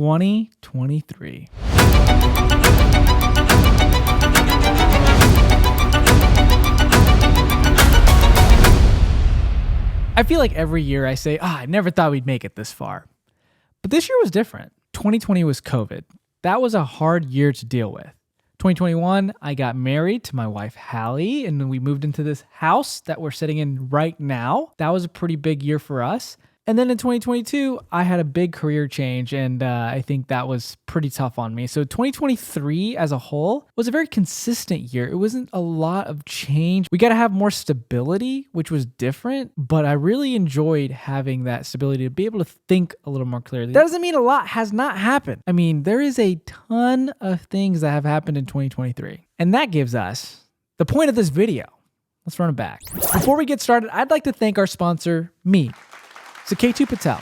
2023. I feel like every year I say, I never thought we'd make it this far. But this year was different. 2020 was COVID. That was a hard year to deal with. 2021, I got married to my wife, Hallie, and then we moved into this house that we're sitting in right now. That was a pretty big year for us. And then in 2022, I had a big career change, and I think that was pretty tough on me. So 2023 as a whole was a very consistent year. It wasn't a lot of change. We got to have more stability, which was different, but I really enjoyed having that stability to be able to think a little more clearly. That doesn't mean a lot has not happened. I mean, there is a ton of things that have happened in 2023, and that gives us the point of this video. Let's run it back. Before we get started, I'd like to thank our sponsor, me. So K2 Patel,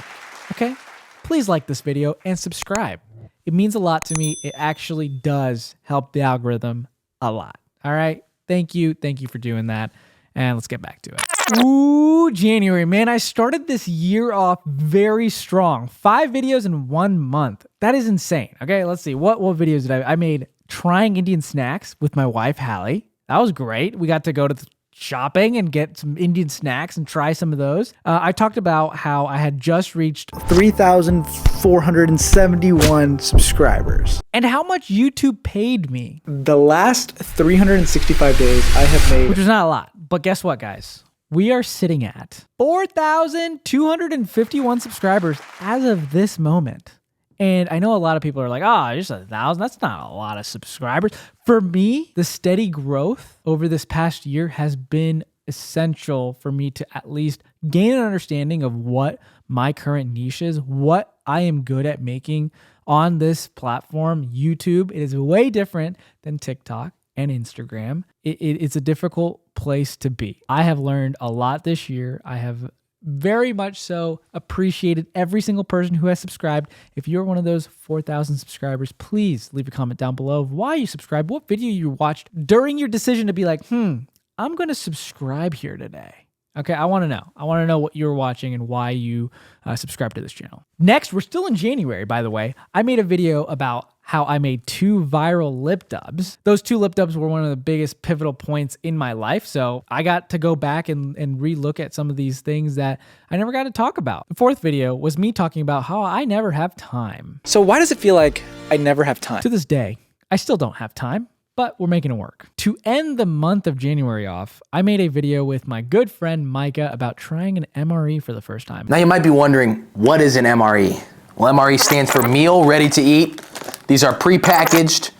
okay? Please like this video and subscribe. It means a lot to me. It actually does help the algorithm a lot, all right? Thank you for doing that. And let's get back to it. Ooh, January, man, I started this year off very strong. 5 videos in 1 month. That is insane, okay? Let's see, what videos did I made trying Indian snacks with my wife, Hallie. That was great. We got to go to the shopping and get some Indian snacks and try some of those. I talked about how I had just reached 3,471 subscribers and how much YouTube paid me. The last 365 days I have made, which was not a lot, but guess what, guys? We are sitting at 4,251 subscribers as of this moment. And I know a lot of people are like, just 1,000. That's not a lot of subscribers. For me, the steady growth over this past year has been essential for me to at least gain an understanding of what my current niche is, what I am good at making on this platform, YouTube. It is way different than TikTok and Instagram. It's a difficult place to be. I have learned a lot this year. I have very much so appreciated every single person who has subscribed. If you're one of those 4,000 subscribers, please leave a comment down below of why you subscribed, what video you watched during your decision to be like, I'm going to subscribe here today. Okay, I want to know. I want to know what you're watching and why you subscribe to this channel. Next, we're still in January, by the way. I made a video about how I made 2 viral lip dubs. Those 2 lip dubs were one of the biggest pivotal points in my life. So I got to go back and re-look at some of these things that I never got to talk about. The 4th video was me talking about how I never have time. So why does it feel like I never have time? To this day, I still don't have time, but we're making it work. To end the month of January off, I made a video with my good friend Micah about trying an MRE for the first time. Now you might be wondering, what is an MRE? Well, MRE stands for meal ready to eat. These are prepackaged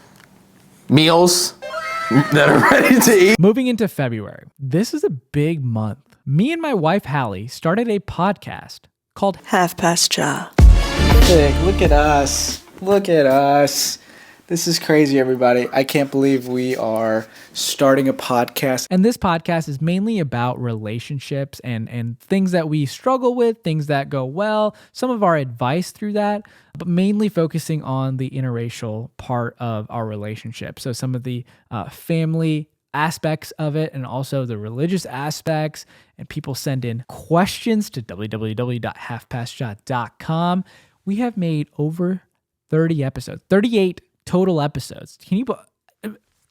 meals that are ready to eat. Moving into February, this is a big month. Me and my wife, Hallie, started a podcast called Half Past Cha. Look at us. Look at us. This is crazy, everybody. I can't believe we are starting a podcast. And this podcast is mainly about relationships and things that we struggle with, things that go well, some of our advice through that, but mainly focusing on the interracial part of our relationship. So some of the family aspects of it and also the religious aspects. And people send in questions to www.halfpastcha.com. We have made over 30 episodes, 38 total episodes.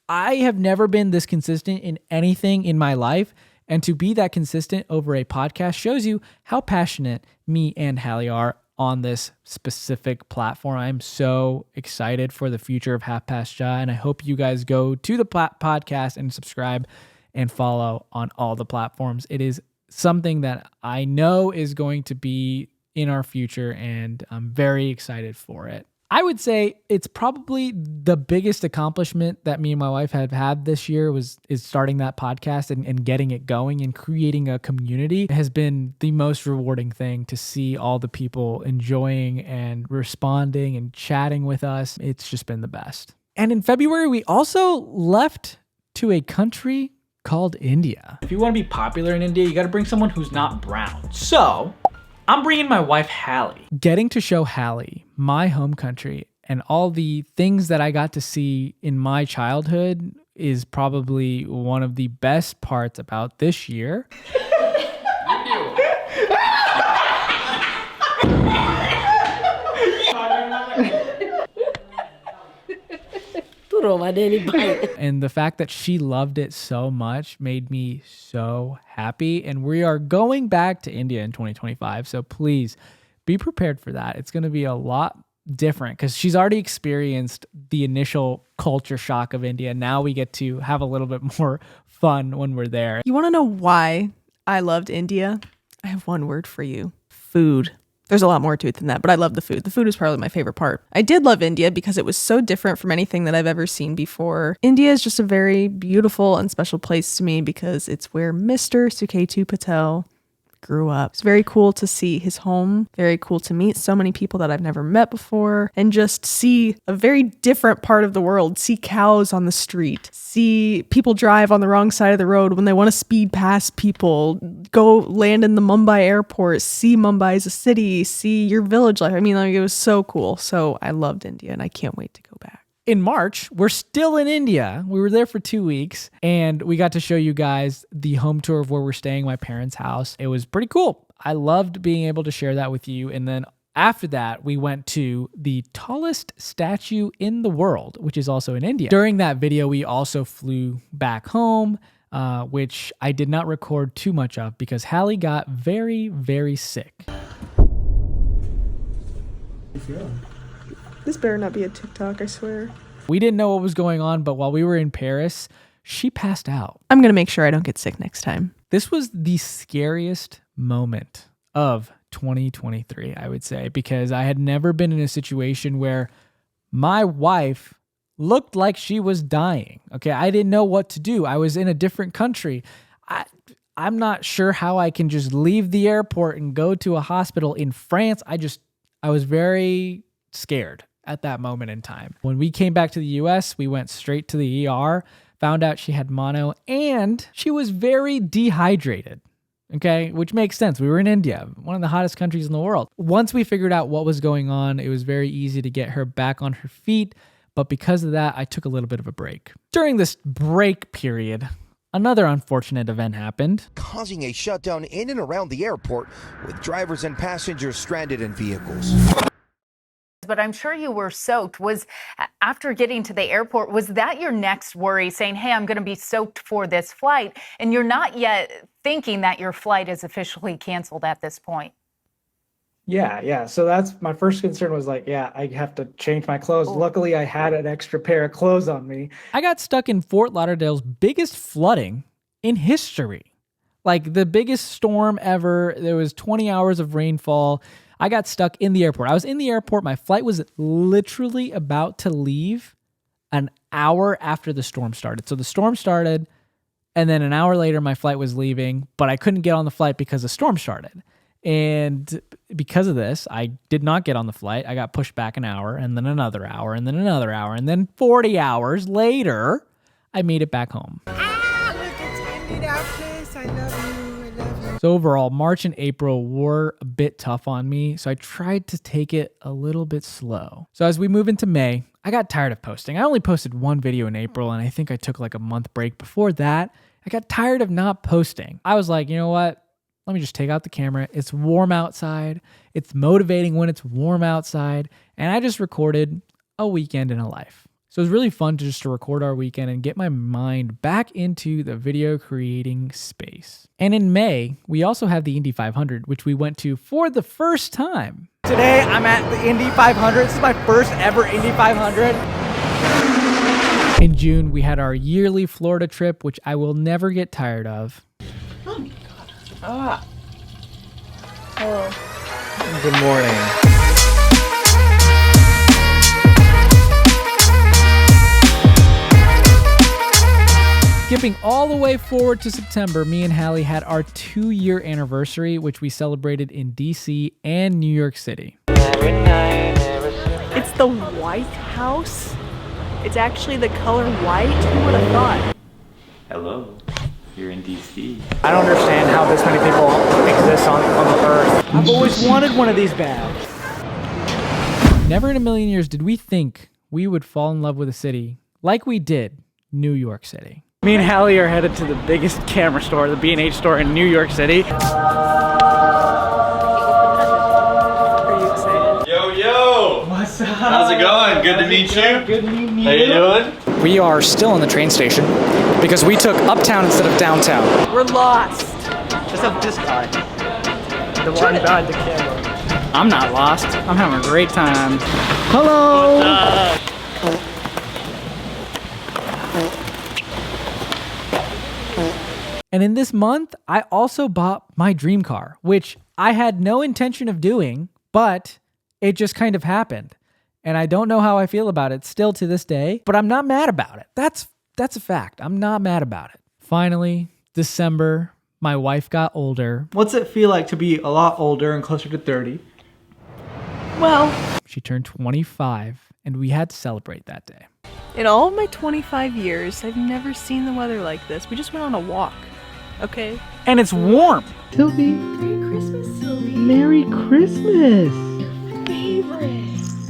I have never been this consistent in anything in my life, and to be that consistent over a podcast shows you how passionate me and Hallie are on this specific platform. I'm so excited for the future of Half Past Cha, and I hope you guys go to the podcast and subscribe and follow on all the platforms. It is something that I know is going to be in our future, and I'm very excited for it. I would say it's probably the biggest accomplishment that me and my wife have had this year is starting that podcast and getting it going and creating a community. It has been the most rewarding thing to see all the people enjoying and responding and chatting with us. It's just been the best. And in February, we also left to a country called India. If you want to be popular in India, you got to bring someone who's not brown. So I'm bringing my wife, Hallie. Getting to show Hallie my home country and all the things that I got to see in my childhood is probably one of the best parts about this year. home. I didn't even bite it. And the fact that she loved it so much made me so happy. And we are going back to India in 2025. So please be prepared for that. It's going to be a lot different because she's already experienced the initial culture shock of India. Now we get to have a little bit more fun when we're there. You want to know why I loved India? I have one word for you. Food. There's a lot more to it than that, but I love the food. The food is probably my favorite part. I did love India because it was so different from anything that I've ever seen before. India is just a very beautiful and special place to me because it's where Mr. Suketu Patel grew up. It's very cool to see his home, very cool to meet so many people that I've never met before, and just see a very different part of the world, see cows on the street, see people drive on the wrong side of the road when they want to speed past people, go land in the Mumbai airport, see Mumbai as a city, see your village life. I mean, like, it was so cool. So I loved India and I can't wait to go back. In March, we're still in India. We were there for 2 weeks and we got to show you guys the home tour of where we're staying, my parents' house. It was pretty cool. I loved being able to share that with you. And then after that, we went to the tallest statue in the world, which is also in India. During that video, we also flew back home, which I did not record too much of because Hallie got very, very sick. This better not be a TikTok, I swear. We didn't know what was going on, but while we were in Paris, she passed out. I'm going to make sure I don't get sick next time. This was the scariest moment of 2023, I would say, because I had never been in a situation where my wife looked like she was dying. Okay, I didn't know what to do. I was in a different country. I'm not sure how I can just leave the airport and go to a hospital in France. I was very scared at that moment in time. When we came back to the US, we went straight to the ER, found out she had mono, and she was very dehydrated. Okay, which makes sense. We were in India, one of the hottest countries in the world. Once we figured out what was going on, it was very easy to get her back on her feet. But because of that, I took a little bit of a break. During this break period, another unfortunate event happened, causing a shutdown in and around the airport with drivers and passengers stranded in vehicles. But I'm sure you were soaked. After getting to the airport, was that your next worry, saying, hey, I'm going to be soaked for this flight, and you're not yet thinking that your flight is officially canceled at this point? Yeah. So that's my first concern was like, yeah, I have to change my clothes. Luckily, I had an extra pair of clothes on me. I got stuck in Fort Lauderdale's biggest flooding in history. Like the biggest storm ever. There was 20 hours of rainfall. I got stuck in the airport. I was in the airport. My flight was literally about to leave an hour after the storm started. So the storm started, and then an hour later, my flight was leaving, but I couldn't get on the flight because the storm started. And because of this, I did not get on the flight. I got pushed back an hour, and then another hour, and then another hour, and then 40 hours later, I made it back home. Look, it's ended our place. I love you. So overall, March and April were a bit tough on me, so I tried to take it a little bit slow. So as we move into May, I got tired of posting. I only posted one video in April, and I think I took like a month break before that. I got tired of not posting. I was like, you know what? Let me just take out the camera. It's warm outside. It's motivating when it's warm outside. And I just recorded a weekend in a life. So it was really fun to record our weekend and get my mind back into the video creating space. And in May, we also have the Indy 500, which we went to for the first time. Today, I'm at the Indy 500. This is my first ever Indy 500. In June, we had our yearly Florida trip, which I will never get tired of. Good morning. Skipping all the way forward to September, me and Hallie had our 2-year anniversary, which we celebrated in DC and New York City. It's the White House. It's actually the color white. Who would have thought? Hello, you're in DC. I don't understand how this many people exist on the earth. I've always wanted one of these bags. Never in a million years did we think we would fall in love with a city like we did New York City. Me and Hallie are headed to the biggest camera store, the B&H store in New York City. Are you excited? Yo! What's up? How's it going? Good to meet you. Good to meet you. How you doing? we are still in the train station because we took uptown instead of downtown. We're lost. Just have this guy. The one behind the camera. I'm not lost. I'm having a great time. Hello! And in this month, I also bought my dream car, which I had no intention of doing, but it just kind of happened. And I don't know how I feel about it still to this day, but I'm not mad about it. That's a fact. I'm not mad about it. Finally, December, my wife got older. What's it feel like to be a lot older and closer to 30? Well, She turned 25, and we had to celebrate that day. in all of my 25 years, I've never seen the weather like this. We just went on a walk. Okay? And it's warm. Sylvie. Merry Christmas, Sylvie. Merry Christmas. Favorite.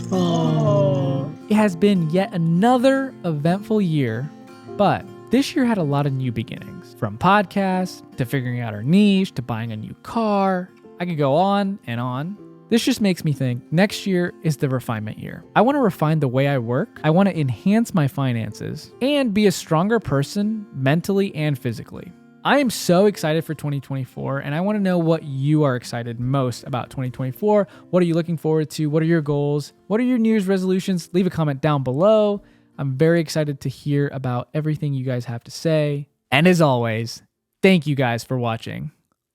Oh. It has been yet another eventful year, but this year had a lot of new beginnings. From podcasts, to figuring out our niche, to buying a new car. I could go on and on. This just makes me think next year is the refinement year. I want to refine the way I work. I want to enhance my finances and be a stronger person mentally and physically. I am so excited for 2024, and I want to know what you are excited most about 2024. What are you looking forward to? What are your goals? What are your New Year's resolutions? Leave a comment down below. I'm very excited to hear about everything you guys have to say. And as always, thank you guys for watching.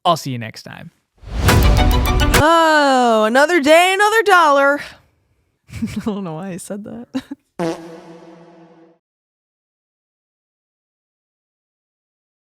I'll see you next time. Oh, another day, another dollar. I don't know why I said that.